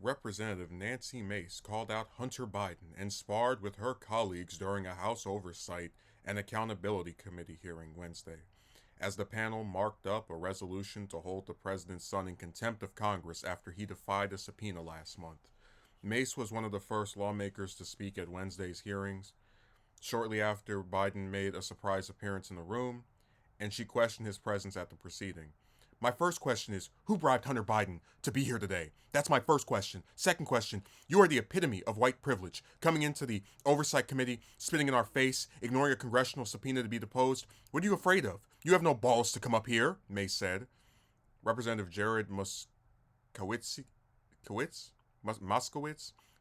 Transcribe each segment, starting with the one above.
Representative Nancy Mace called out Hunter Biden and sparred with her colleagues during a House Oversight and Accountability Committee hearing Wednesday, as the panel marked up a resolution to hold the president's son in contempt of Congress after he defied a subpoena last month. Mace was one of the first lawmakers to speak at Wednesday's hearings, shortly after Biden made a surprise appearance in the room, and she questioned his presence at the proceeding. My first question is, who bribed Hunter Biden to be here today? That's my first question. Second question, you are the epitome of white privilege, coming into the Oversight Committee, spitting in our face, ignoring a congressional subpoena to be deposed. What are you afraid of? You have no balls to come up here, Mace said. Representative Jared Moskowitz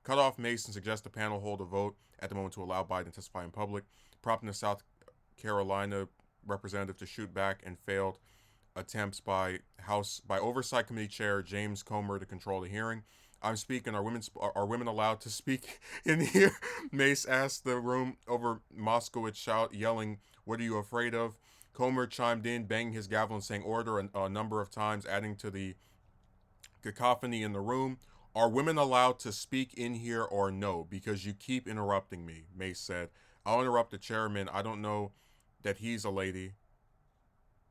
cut off Mace and suggests the panel hold a vote at the moment to allow Biden to testify in public, prompting the South Carolina representative to shoot back and failed attempts by Oversight Committee Chair James Comer to control the hearing. I'm speaking. Are women allowed to speak in here? Mace asked the room over Moskowitz yelling, "What are you afraid of?" Comer chimed in, banging his gavel and saying order a number of times, adding to the cacophony in the room. Are women allowed to speak in here or no? Because you keep interrupting me, Mace said. I'll interrupt the chairman. I don't know that he's a lady.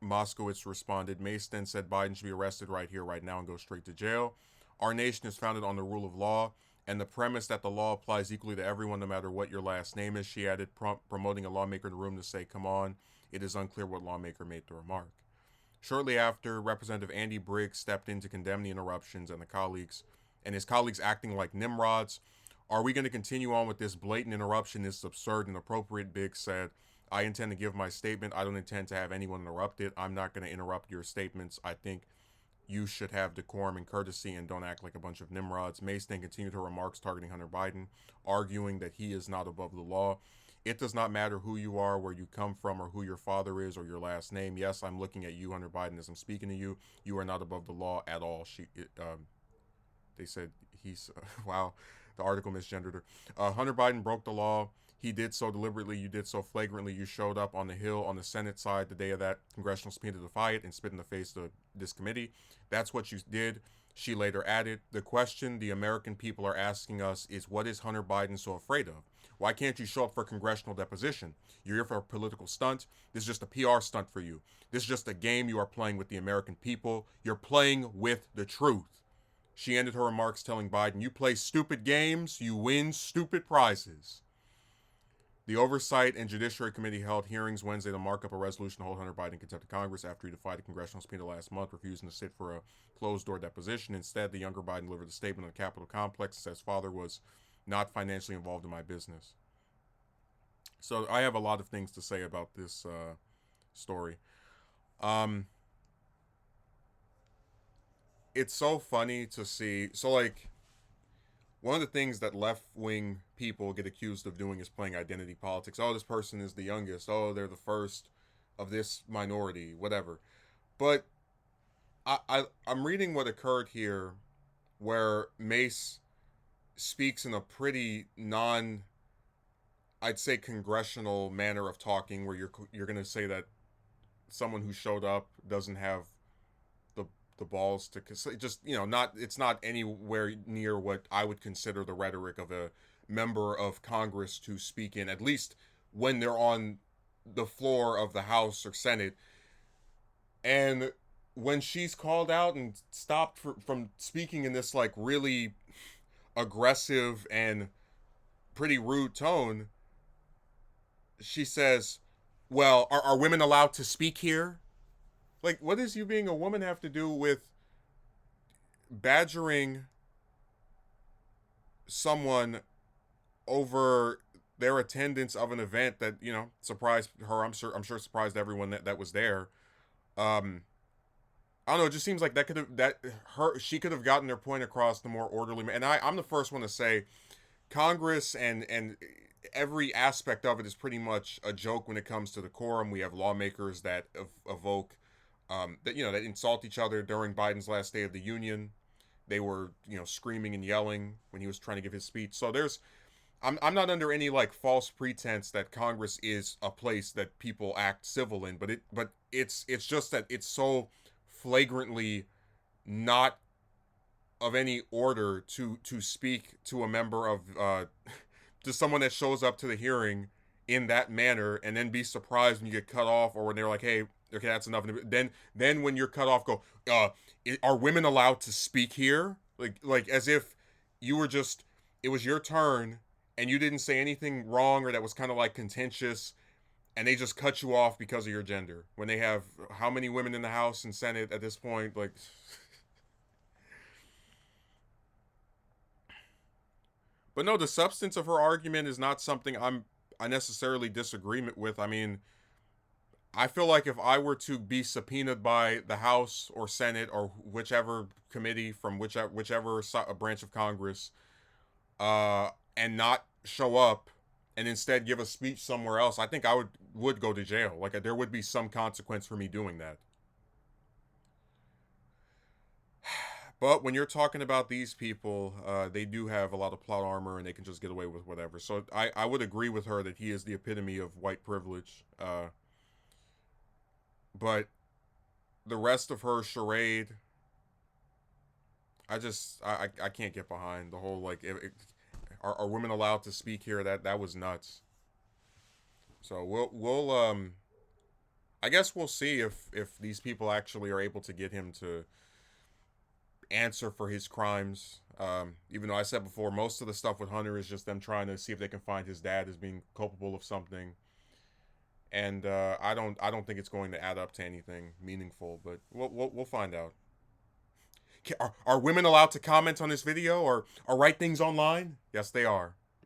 Moskowitz responded. Mace then said Biden should be arrested right here, right now, and go straight to jail. Our nation is founded on the rule of law and the premise that the law applies equally to everyone, no matter what your last name is, she added, promoting a lawmaker in the room to say, come on. It is unclear what lawmaker made the remark. Shortly after, Representative Andy Briggs stepped in to condemn the interruptions and his colleagues acting like Nimrods. Are we going to continue on with this blatant interruption? This is absurd and inappropriate, Biggs said. I intend to give my statement. I don't intend to have anyone interrupt it. I'm not going to interrupt your statements. I think you should have decorum and courtesy and don't act like a bunch of Nimrods. Mace then continued her remarks targeting Hunter Biden, arguing that he is not above the law. It does not matter who you are, where you come from, or who your father is, or your last name. Yes, I'm looking at you, Hunter Biden, as I'm speaking to you. You are not above the law at all. They said he's wow. The article misgendered her. Hunter Biden broke the law. He did so deliberately. You did so flagrantly. You showed up on the Hill on the Senate side the day of that congressional subpoena to defy it and spit in the face of this committee. That's what you did. She later added, the question the American people are asking us is, what is Hunter Biden so afraid of? Why can't you show up for a congressional deposition? You're here for a political stunt. This is just a PR stunt for you. This is just a game you are playing with the American people. You're playing with the truth. She ended her remarks telling Biden, you play stupid games, you win stupid prizes. The Oversight and Judiciary Committee held hearings Wednesday to mark up a resolution to hold Hunter Biden in contempt of Congress after he defied a congressional subpoena last month, refusing to sit for a closed-door deposition. Instead, the younger Biden delivered a statement on the Capitol complex and said his father was not financially involved in my business. So I have a lot of things to say about this story. Um, it's so funny to see. So, like, one of the things that left wing people get accused of doing is playing identity politics. Oh, this person is the youngest. Oh, they're the first of this minority, whatever. But I'm reading what occurred here, where Mace speaks in a pretty I'd say congressional manner of talking, where you're going to say that someone who showed up doesn't have the the balls to just not it's not anywhere near what I would consider the rhetoric of a member of Congress to speak in, at least when they're on the floor of the House or Senate. And when she's called out and stopped from speaking in this like really aggressive and pretty rude tone, she says, well, are women allowed to speak here? Like, what does you being a woman have to do with badgering someone over their attendance of an event that surprised her? I'm sure surprised everyone that was there. Um, I don't know. It just seems like she could have gotten her point across the more orderly. And I'm the first one to say, Congress and every aspect of it is pretty much a joke when it comes to decorum. We have lawmakers that evoke that insult each other. During Biden's last Day of the Union, they were screaming and yelling when he was trying to give his speech. So I'm not under any like false pretense that Congress is a place that people act civil in, but it's just that it's so flagrantly not of any order to speak to a member of to someone that shows up to the hearing in that manner, and then be surprised when you get cut off, or when they're like, hey, okay, that's enough. Then when you're cut off, go, are women allowed to speak here? Like as if you were just, it was your turn and you didn't say anything wrong or that was kind of like contentious, and they just cut you off because of your gender, when they have how many women in the House and Senate at this point? Like, but no, the substance of her argument is not something I necessarily disagreement with. I mean, I feel like if I were to be subpoenaed by the House or Senate or whichever committee from whichever branch of Congress, and not show up, and instead give a speech somewhere else, I think I would go to jail. Like, there would be some consequence for me doing that. But when you're talking about these people, they do have a lot of plot armor and they can just get away with whatever. So I would agree with her that he is the epitome of white privilege. But the rest of her charade, I can't get behind the whole, like, are women allowed to speak here? That was nuts. So we'll I guess we'll see if these people actually are able to get him to answer for his crimes. Even though I said before, most of the stuff with Hunter is just them trying to see if they can find his dad as being culpable of something, and I don't think it's going to add up to anything meaningful. But we'll find out. Are women allowed to comment on this video or write things online? Yes, they are.